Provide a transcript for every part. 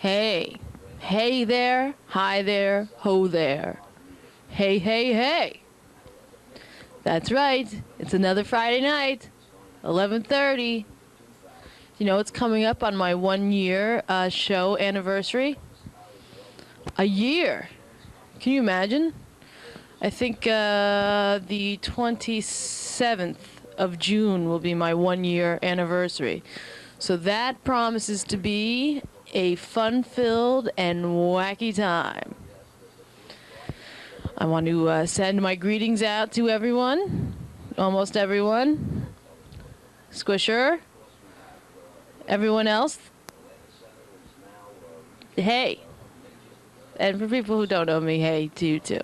Hey. Hey there. Hi there. Ho there. Hey, hey, hey. That's right. It's another Friday night. 11:30. You know what's coming up on my 1 year show anniversary? A year. Can you imagine? I think the 27th of June will be my 1 year anniversary. So that promises to be a fun-filled and wacky time. I want to send my greetings out to everyone, almost everyone. Squisha, everyone else. Hey. And for people who don't know me, hey to you too.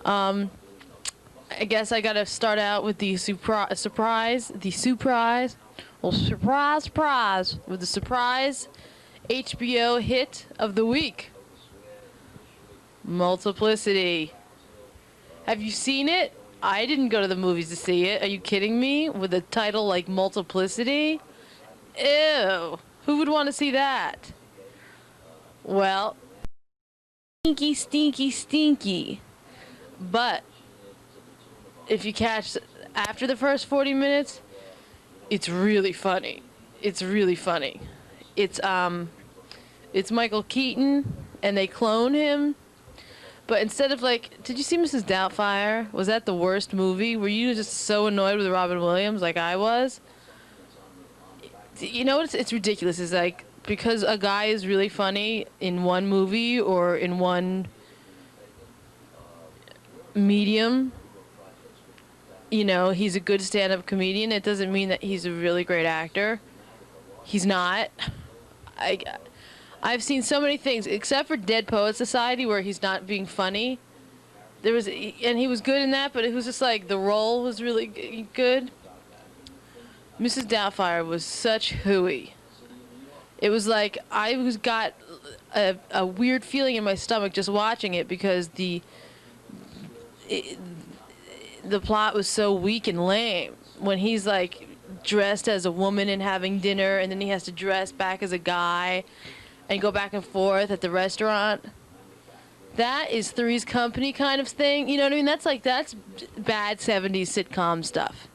I guess I gotta start out with the surprise, well, surprise, with the surprise HBO hit of the week. Multiplicity. Have you seen it? I didn't go to the movies to see it. Are you kidding me? With a title like Multiplicity? Ew. Who would want to see that? Well, stinky, stinky, stinky. But if you catch after the first 40 minutes, it's really funny. It's really funny. It's Michael Keaton, and they clone him. But instead of did you see Mrs. Doubtfire? Was that the worst movie? Were you just so annoyed with Robin Williams like I was? You know what? It's ridiculous. It's like, because a guy is really funny in one movie or in one medium, you know, he's a good stand-up comedian. It doesn't mean that he's a really great actor. He's not. I've seen so many things, except for Dead Poets Society, where he's not being funny. And he was good in that, but it was just like the role was really good. Mrs. Doubtfire was such hooey. It was like got a weird feeling in my stomach just watching it, because the plot was so weak and lame. When he's like dressed as a woman and having dinner, and then he has to dress back as a guy and go back and forth at the restaurant. That is Three's Company kind of thing. You know what I mean? That's bad 70s sitcom stuff.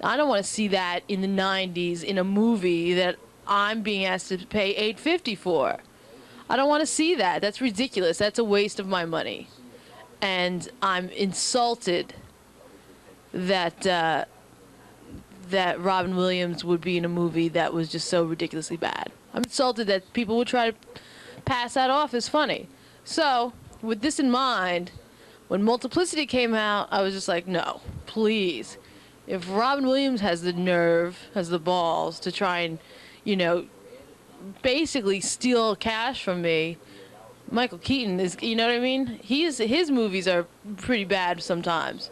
I don't want to see that in the 90s in a movie that I'm being asked to pay $8.50 for. I don't want to see that. That's ridiculous. That's a waste of my money. And I'm insulted that that Robin Williams would be in a movie that was just so ridiculously bad. I'm insulted that people would try to pass that off as funny. So, with this in mind, when Multiplicity came out, I was just like, no, please. If Robin Williams has the nerve, has the balls to try and, you know, basically steal cash from me, Michael Keaton is, you know what I mean? His movies are pretty bad sometimes.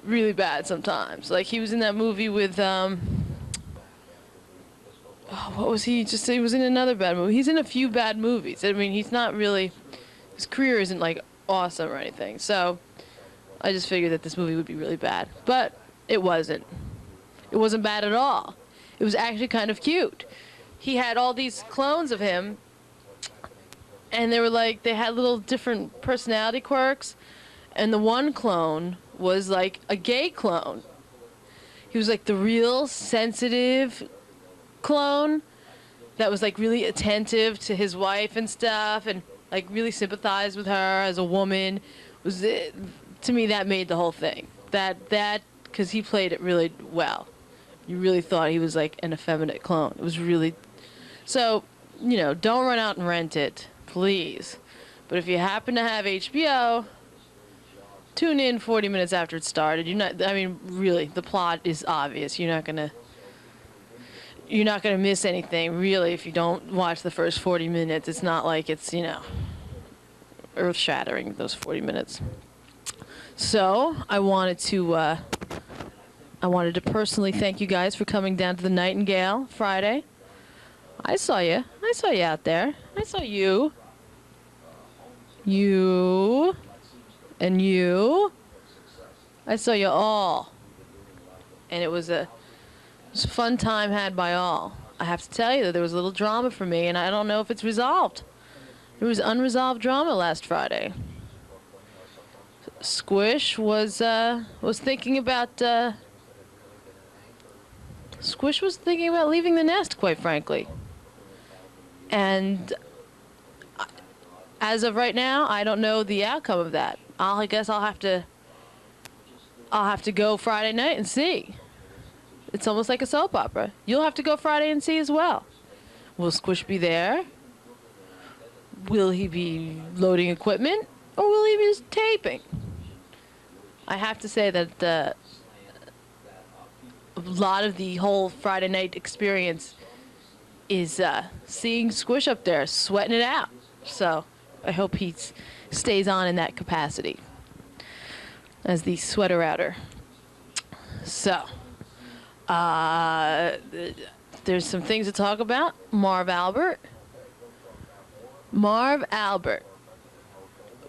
Really bad sometimes. Like, he was in that movie with, what was he? He was in another bad movie. He's in a few bad movies. I mean, he's not really, his career isn't, like, awesome or anything. So, I just figured that this movie would be really bad. But it wasn't. It wasn't bad at all. It was actually kind of cute. He had all these clones of him, and they were like, they had little different personality quirks, and the one clone was like a gay clone. He was like the real sensitive clone that was like really attentive to his wife and stuff, and like really sympathized with her as a woman. To me, that made the whole thing. That because he played it really well. You really thought he was like an effeminate clone. It was really, so, you know, don't run out and rent it, please. But if you happen to have HBO, tune in 40 minutes after it started. Really, the plot is obvious. You're not gonna miss anything, really, if you don't watch the first 40 minutes. It's not like it's, you know, earth-shattering, those 40 minutes. So, I wanted to personally thank you guys for coming down to the Nightingale Friday. I saw you. I saw you out there. I saw you. You. And you. I saw you all. And it was a fun time had by all. I have to tell you that there was a little drama for me, and I don't know if it's resolved. There was unresolved drama last Friday. Squish was thinking about Squish was thinking about leaving the nest, quite frankly. And as of right now, I don't know the outcome of that. I guess I'll have to go Friday night and see. It's almost like a soap opera. You'll have to go Friday and see as well. Will Squish be there? Will he be loading equipment? Or will he be just taping? I have to say that a lot of the whole Friday night experience is seeing Squish up there, sweating it out. So I hope he stays on in that capacity as the sweater outer. So, there's some things to talk about. Marv Albert,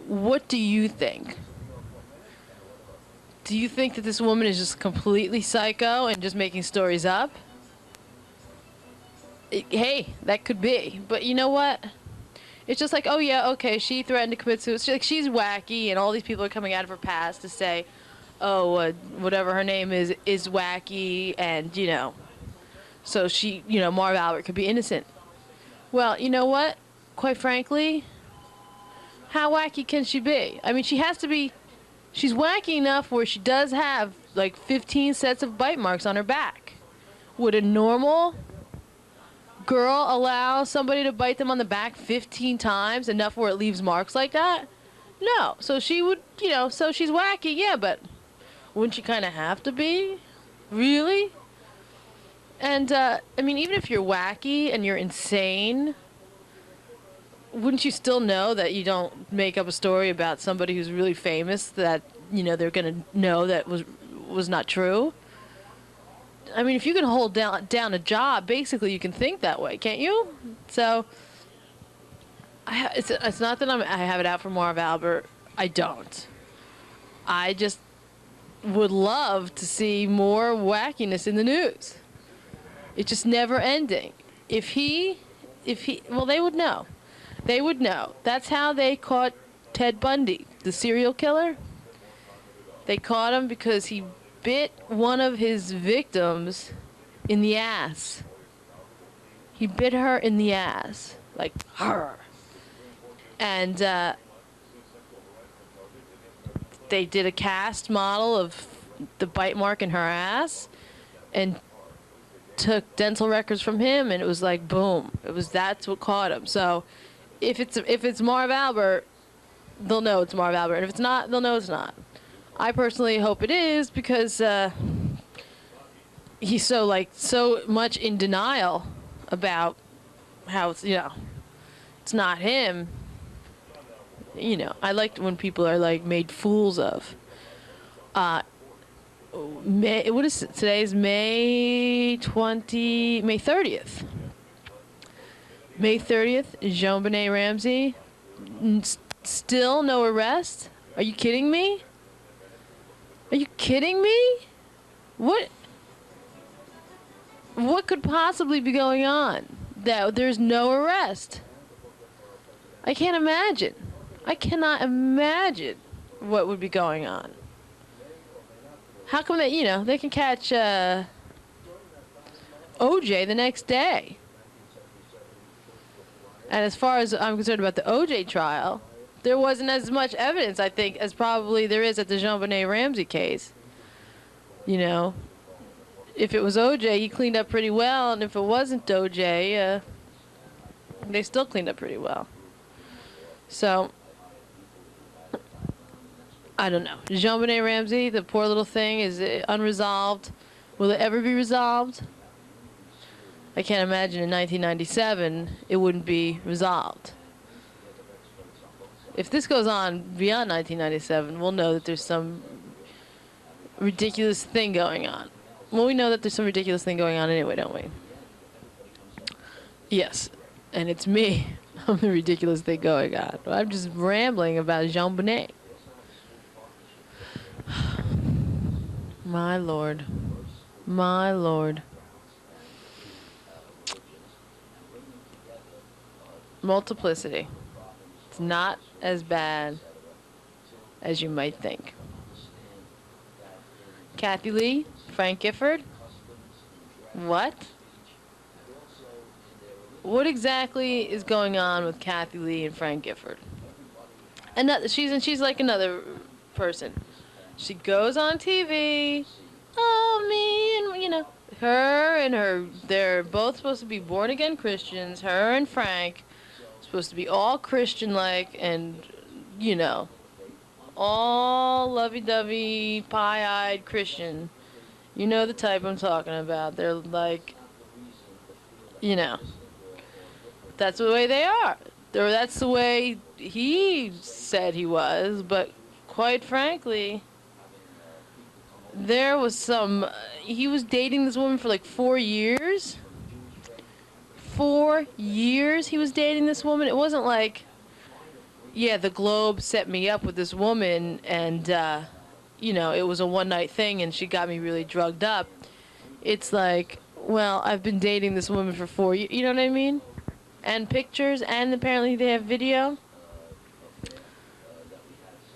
what do you think? Do you think that this woman is just completely psycho and just making stories up? Hey, that could be. But you know what? It's just like, oh yeah, okay, she threatened to commit suicide. She's wacky, and all these people are coming out of her past to say, oh, whatever her name is wacky, and, you know, so she, you know, Marv Albert could be innocent. Well, you know what? Quite frankly, how wacky can she be? I mean, she has to be, she's wacky enough where she does have, like, 15 sets of bite marks on her back. Would a normal girl allow somebody to bite them on the back 15 times, enough where it leaves marks like that? No. So she would, you know, so she's wacky, yeah, but wouldn't she kind of have to be? Really? And, I mean, even if you're wacky and you're insane, wouldn't you still know that you don't make up a story about somebody who's really famous that, you know, they're going to know that was not true? I mean, if you can hold down a job, basically you can think that way, can't you? So, it's not that I have it out for Marv Albert. I don't. I just would love to see more wackiness in the news. It's just never ending. Well, they would know. They would know. That's how they caught Ted Bundy, the serial killer. They caught him because he bit one of his victims in the ass. He bit her in the ass. Like, her. And, they did a cast model of the bite mark in her ass and took dental records from him, and it was like, boom. That's what caught him. So, if it's Marv Albert, they'll know it's Marv Albert. And if it's not, they'll know it's not. I personally hope it is, because he's so much in denial about how it's, you know, it's not him. You know, I like when people are like made fools of. What is it? Today's May 30th. May 30th, JonBenet Ramsey. Still no arrest? Are you kidding me? Are you kidding me? What could possibly be going on that there's no arrest? I can't imagine. I cannot imagine what would be going on. How come that, you know, they can catch OJ the next day? And as far as I'm concerned about the OJ trial, there wasn't as much evidence, I think, as probably there is at the JonBenet Ramsey case. You know, if it was OJ, he cleaned up pretty well, and if it wasn't OJ, they still cleaned up pretty well. So, I don't know. JonBenet Ramsey, the poor little thing, is unresolved. Will it ever be resolved? I can't imagine in 1997 it wouldn't be resolved. If this goes on beyond 1997, we'll know that there's some ridiculous thing going on. Well, we know that there's some ridiculous thing going on anyway, don't we? Yes, and it's me. I'm the ridiculous thing going on. I'm just rambling about JonBenet. My Lord. My Lord. Multiplicity. It's not as bad as you might think. Kathie Lee, Frank Gifford. What? What exactly is going on with Kathie Lee and Frank Gifford? She's like another person. She goes on TV. Oh, me and her and her. They're both supposed to be born again Christians. Her and Frank supposed to be all Christian like and you know all lovey-dovey, pie-eyed Christian. You know the type I'm talking about. They're like, that's the way they are. Or that's the way he said he was. But quite frankly, there was some. He was dating this woman for like 4 years. 4 years he was dating this woman. It wasn't like, yeah, the Globe set me up with this woman and, it was a one-night thing and she got me really drugged up. It's like, well, I've been dating this woman for 4 years. You know what I mean? And pictures, and apparently they have video.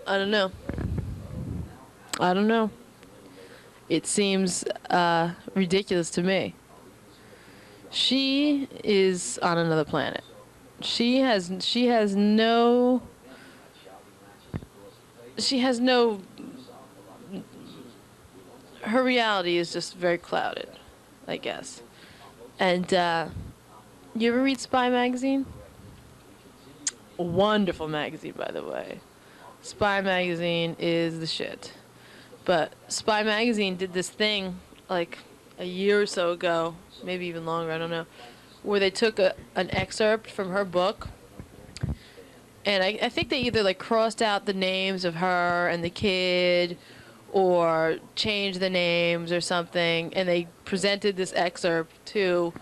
I don't know. It seems ridiculous to me. She is on another planet. She has no her reality is just very clouded, I guess. And you ever read Spy Magazine? A wonderful magazine, by the way. Spy Magazine is the shit. But Spy Magazine did this thing like a year or so ago, maybe even longer, I don't know, where they took an excerpt from her book, and I think they either like crossed out the names of her and the kid or changed the names or something, and they presented this excerpt to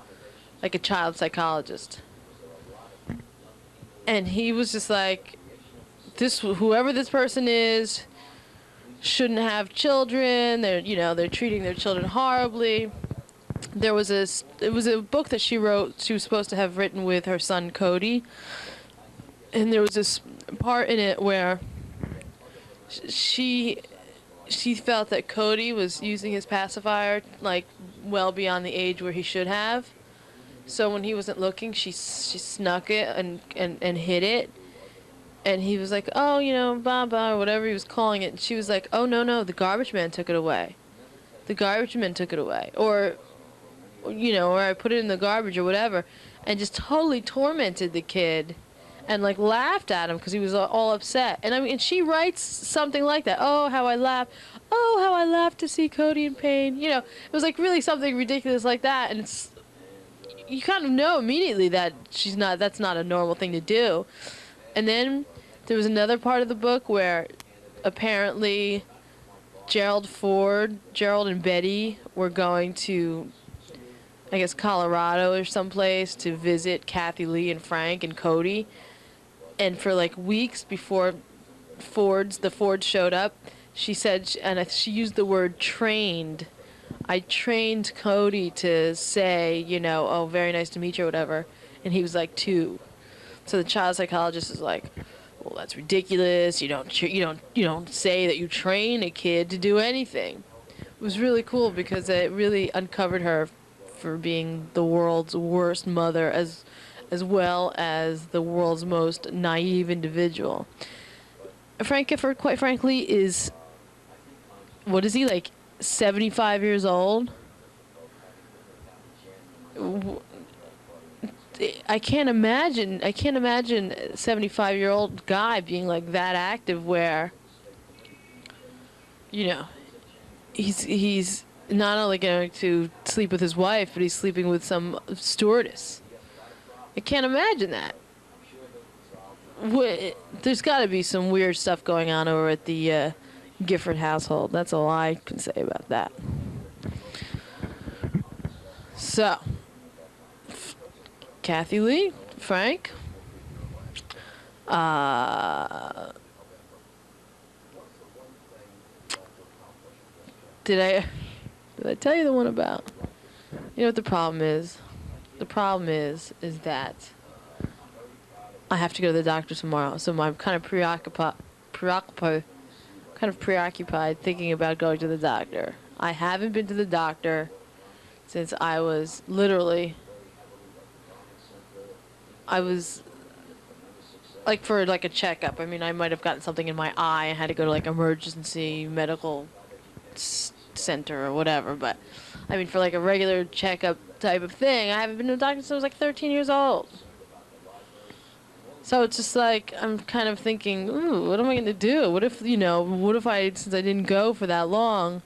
like a child psychologist. And he was just like, whoever this person is shouldn't have children. They're treating their children horribly. It was a book that she wrote. She was supposed to have written with her son Cody, and there was this part in it where she felt that Cody was using his pacifier like well beyond the age where he should have. So when he wasn't looking, she snuck it and hid it. And he was like, oh, blah, blah, or whatever he was calling it. And she was like, oh, no, the garbage man took it away. The garbage man took it away. Or I put it in the garbage or whatever. And just totally tormented the kid and, like, laughed at him because he was all upset. And, I mean, she writes something like that. Oh, how I laughed. Oh, how I laughed to see Cody in pain. It was, like, really something ridiculous like that. And it's, you kind of know immediately that that's not a normal thing to do. And then there was another part of the book where apparently Gerald and Betty were going to, I guess, Colorado or someplace to visit Kathie Lee and Frank and Cody. And for like weeks before the Fords showed up, she said, and she used the word trained. I trained Cody to say, oh, very nice to meet you or whatever. And he was like 2. So the child psychologist is like, well, that's ridiculous. You don't say that you train a kid to do anything. It was really cool because it really uncovered her for being the world's worst mother as well as the world's most naive individual. Frank Gifford, quite frankly, is, what is he, like 75 years old? I can't imagine a 75-year-old guy being like that active where, he's not only going to sleep with his wife, but he's sleeping with some stewardess. I can't imagine that. There's got to be some weird stuff going on over at the Gifford household. That's all I can say about that. So, Kathie Lee, Frank. Did I tell you the one about? You know what the problem is? The problem is that I have to go to the doctor tomorrow, so I'm kind of preoccupied thinking about going to the doctor. I haven't been to the doctor since I was for like a checkup. I mean, I might have gotten something in my eye and had to go to like emergency medical center or whatever, but I mean, for like a regular checkup type of thing, I haven't been to a doctor since I was like 13 years old. So it's just like, I'm kind of thinking, ooh, what am I going to do? What if since I didn't go for that long,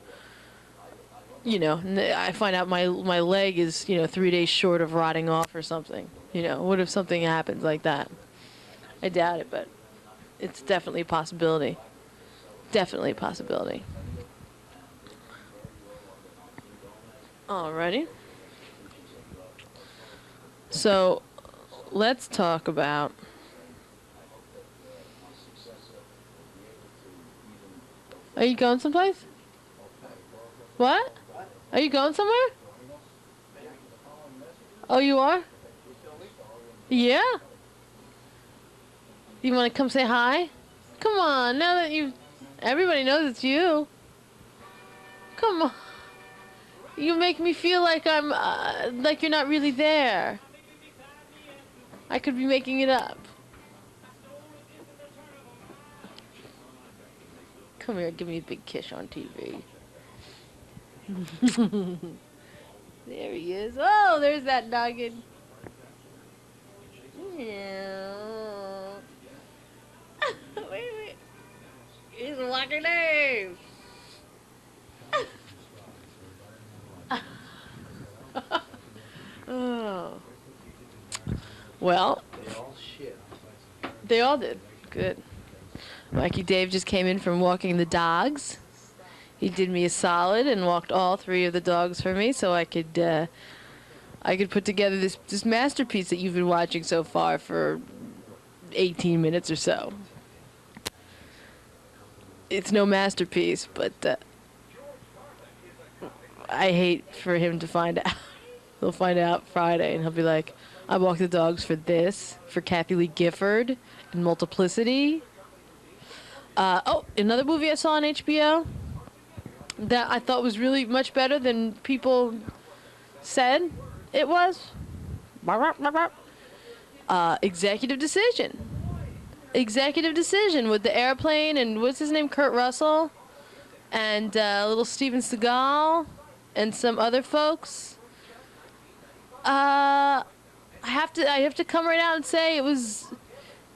I find out my leg is, 3 days short of rotting off or something. What if something happens like that? I doubt it, but it's definitely a possibility. Definitely a possibility. Alrighty. So, let's talk about... Are you going someplace? What? Are you going somewhere? Oh, you are? Yeah? You want to come say hi? Come on, now that everybody knows it's you. Come on. You make me feel like I'm, like you're not really there. I could be making it up. Come here, give me a big kiss on TV. There he is. Oh, there's that noggin. Yeah. Wait. He's walking in. Oh. Well, they all did. Good. Mikey Dave just came in from walking the dogs. He did me a solid and walked all 3 of the dogs for me, so I could put together this masterpiece that you've been watching so far for 18 minutes or so. It's no masterpiece, but I hate for him to find out. He'll find out Friday, and he'll be like, I walked the dogs for this, for Kathie Lee Gifford, and Multiplicity. Another movie I saw on HBO that I thought was really much better than people said it was. Executive Decision. Executive Decision with the airplane and what's his name, Kurt Russell, and little Steven Seagal, and some other folks. I have to come right out and say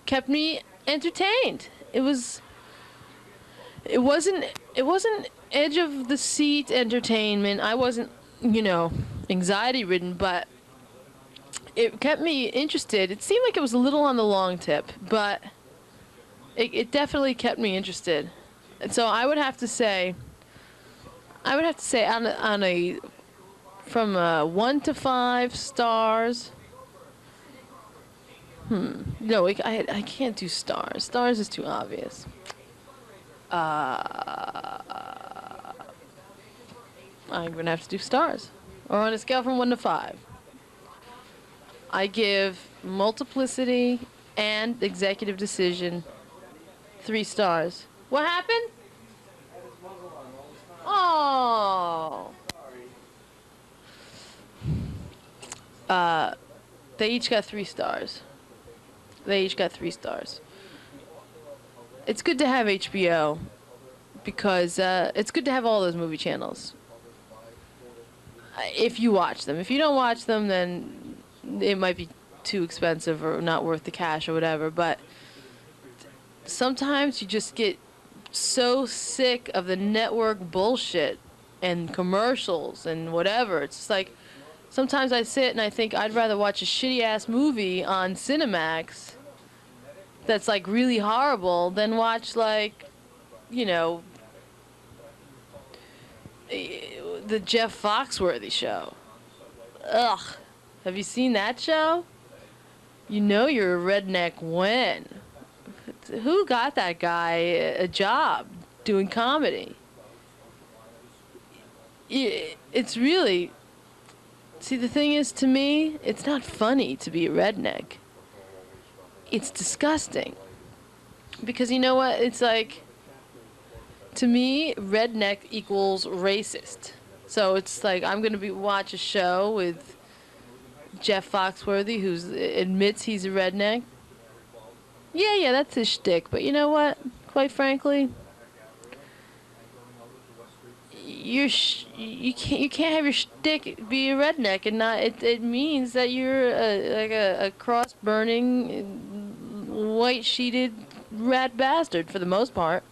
kept me entertained. It wasn't edge of the seat entertainment. I wasn't, anxiety ridden, but it kept me interested. It seemed like it was a little on the long tip, but it definitely kept me interested. And so I would have to say from 1 to 5 stars. No, I can't do stars. Stars is too obvious. I'm gonna have to do stars. Or on a scale from 1 to 5. I give Multiplicity and Executive Decision 3 stars. What happened? Oh. They each got 3 stars. It's good to have HBO because it's good to have all those movie channels. If you watch them. If you don't watch them, then it might be too expensive or not worth the cash or whatever. But sometimes you just get so sick of the network bullshit and commercials and whatever. It's just like, sometimes I sit and I think I'd rather watch a shitty-ass movie on Cinemax that's, like, really horrible than watch, like, the Jeff Foxworthy show. Ugh. Have you seen that show? You're a redneck when. Who got that guy a job doing comedy? It's really... See, the thing is, to me, it's not funny to be a redneck. it's disgusting. Because you know what? It's like, to me, redneck equals racist. So it's like, I'm going to watch a show with Jeff Foxworthy, who admits he's a redneck. Yeah, that's his shtick. But you know what? Quite frankly, you can't have your shtick be a redneck and not. It means that you're a cross burning, white sheeted rat bastard for the most part.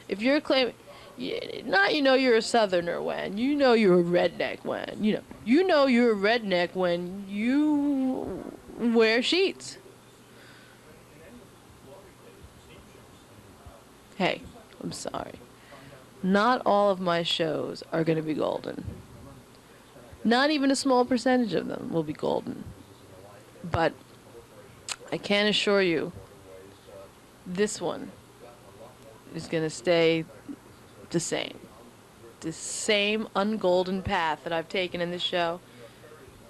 If you're claiming, you're a southerner when you know you're a redneck when you know you're a redneck when you wear sheets. Hey, I'm sorry. Not all of my shows are going to be golden. Not even a small percentage of them will be golden. But I can assure you, this one is going to stay the same. The same ungolden path that I've taken in this show,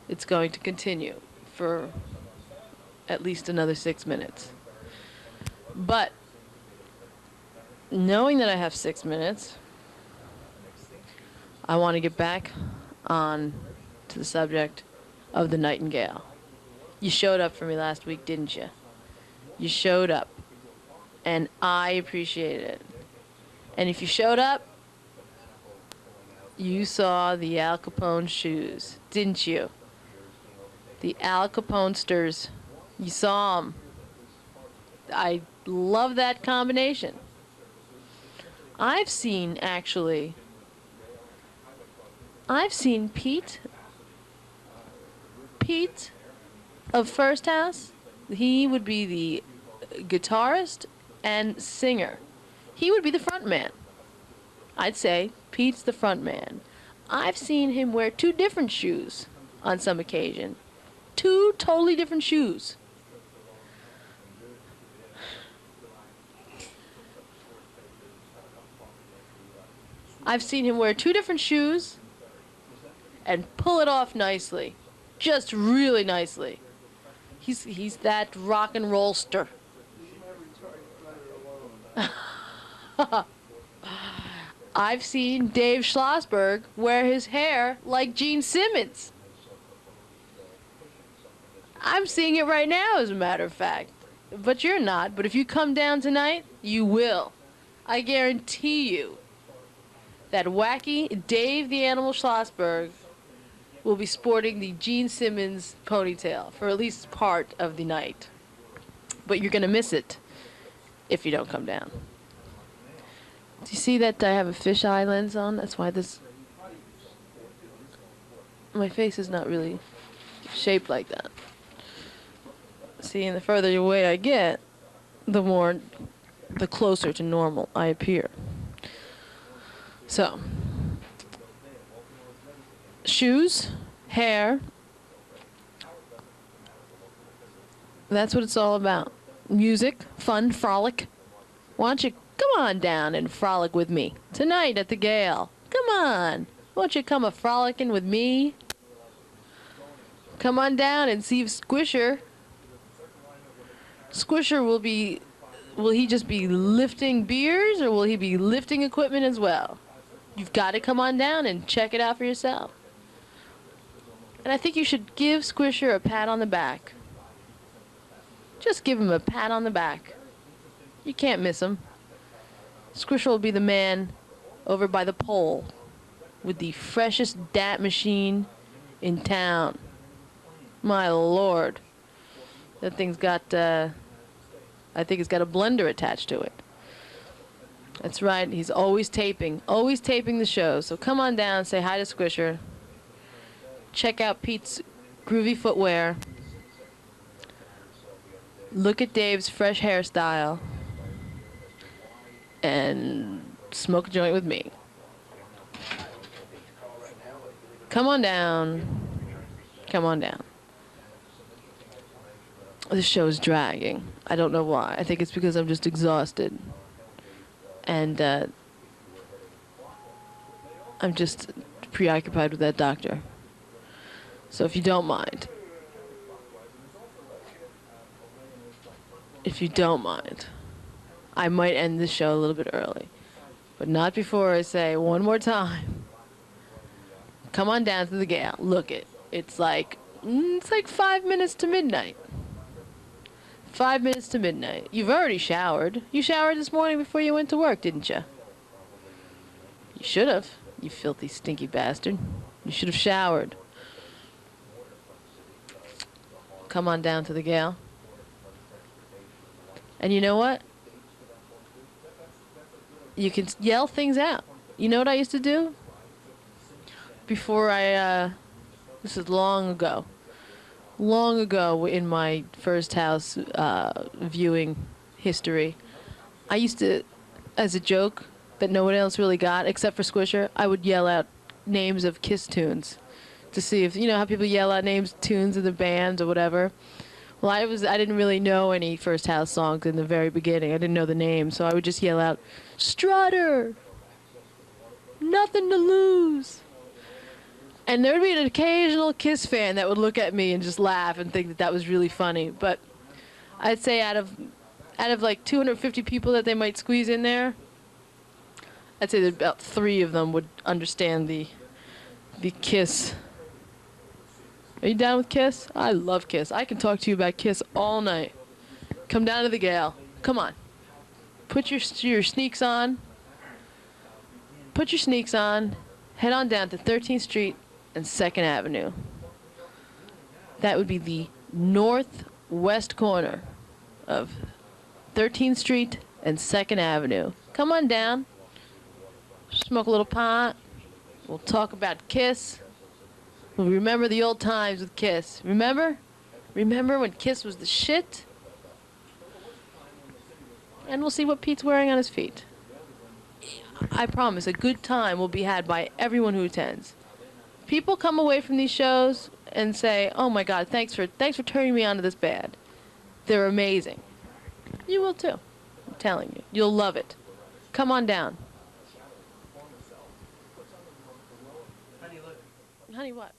it's going to continue for at least another 6 minutes. But knowing that I have 6 minutes, I want to get back on to the subject of the Nightingale. You showed up for me last week, didn't you? You showed up, and I appreciated it. And if you showed up, you saw the Al Capone shoes, didn't you? The Al Caponesters. You saw them. I love that combination. I've seen Pete of First House. He would be the guitarist and singer. He would be the front man. I'd say Pete's the front man. I've seen him wear 2 different shoes on some occasion. 2 totally different shoes. I've seen him wear 2 different shoes and pull it off nicely. Just really nicely. He's that rock and rollster. I've seen Dave Schlossberg wear his hair like Gene Simmons. I'm seeing it right now, as a matter of fact. But you're not. But if you come down tonight, you will. I guarantee you that wacky Dave the Animal Schlossberg will be sporting the Gene Simmons ponytail for at least part of the night. But you're going to miss it if you don't come down. Do you see that I have a fisheye lens on? That's why my face is not really shaped like that. See, and the further away I get, the closer to normal I appear. So, shoes, hair, that's what it's all about. Music, fun, frolic. Why don't you come on down and frolic with me tonight at the Gale? Come on. Won't you come a-frolicking with me? Come on down and see if Squisha will he just be lifting beers, or will he be lifting equipment as well? You've got to come on down and check it out for yourself. And I think you should give Squisha a pat on the back. Just give him a pat on the back. You can't miss him. Squisha will be the man over by the pole with the freshest DAT machine in town. My lord. That thing's got, I think it's got a blender attached to it. That's right, he's always taping the show. So come on down, say hi to Squisha. Check out Pete's groovy footwear. Look at Dave's fresh hairstyle. And smoke a joint with me. Come on down. Come on down. This show's dragging. I don't know why. I think it's because I'm just exhausted. And I'm just preoccupied with that doctor. So if you don't mind, if you don't mind, I might end this show a little bit early. But not before I say one more time. Come on down to the Gale. Look it. It's like 5 minutes to midnight. 5 minutes to midnight. You've already showered. You showered this morning before you went to work, didn't you? You should have. You filthy, stinky bastard. You should have showered. Come on down to the Gale. And you know what? You can yell things out. You know what I used to do? Before this is long ago in my first house viewing history, I used to, as a joke that no one else really got except for Squisha, I would yell out names of Kiss tunes to see if, you know how people yell out tunes of the bands or whatever. Well, I didn't really know any First House songs in the very beginning. I didn't know the name, so I would just yell out, Strutter! Nothing to lose! And there would be an occasional Kiss fan that would look at me and just laugh and think that that was really funny. But I'd say out of like 250 people that they might squeeze in there, I'd say that about 3 of them would understand the Kiss. Are you down with Kiss? I love Kiss. I can talk to you about Kiss all night. Come down to the Gale. Come on. Put your sneaks on. Put your sneaks on. Head on down to 13th Street and 2nd Avenue. That would be the northwest corner of 13th Street and 2nd Avenue. Come on down. Smoke a little pot. We'll talk about Kiss. We'll remember the old times with Kiss. Remember? Remember when Kiss was the shit? And we'll see what Pete's wearing on his feet. I promise a good time will be had by everyone who attends. People come away from these shows and say, "Oh my God, thanks for turning me on to this band. They're amazing." You will too. I'm telling you. You'll love it. Come on down. Honey, what?